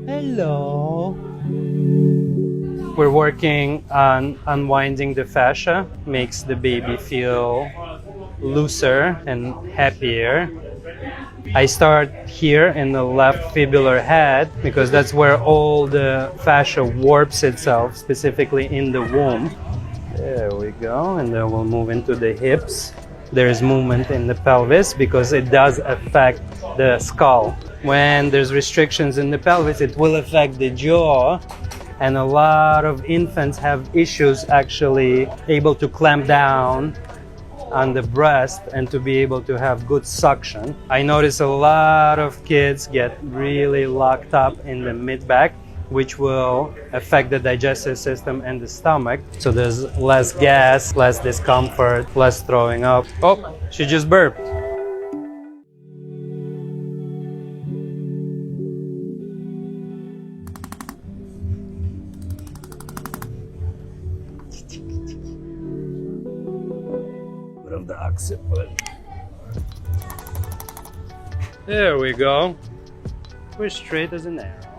Hello. We're working on unwinding the fascia, makes the baby feel looser and happier. I start here in the left fibular head because that's where all the fascia warps itself, specifically in the womb. There we go, and then we'll move into the hips. There's movement in the pelvis because it does affect the skull. When there's restrictions in the pelvis, it will affect the jaw, and a lot of infants have issues actually able to clamp down on the breast and to be able to have good suction. I notice a lot of kids get really locked up in the mid-back, which will affect the digestive system and the stomach. So there's less gas, less discomfort, less throwing up. Oh, she just burped. Of the occiput. There we go. We're straight as an arrow.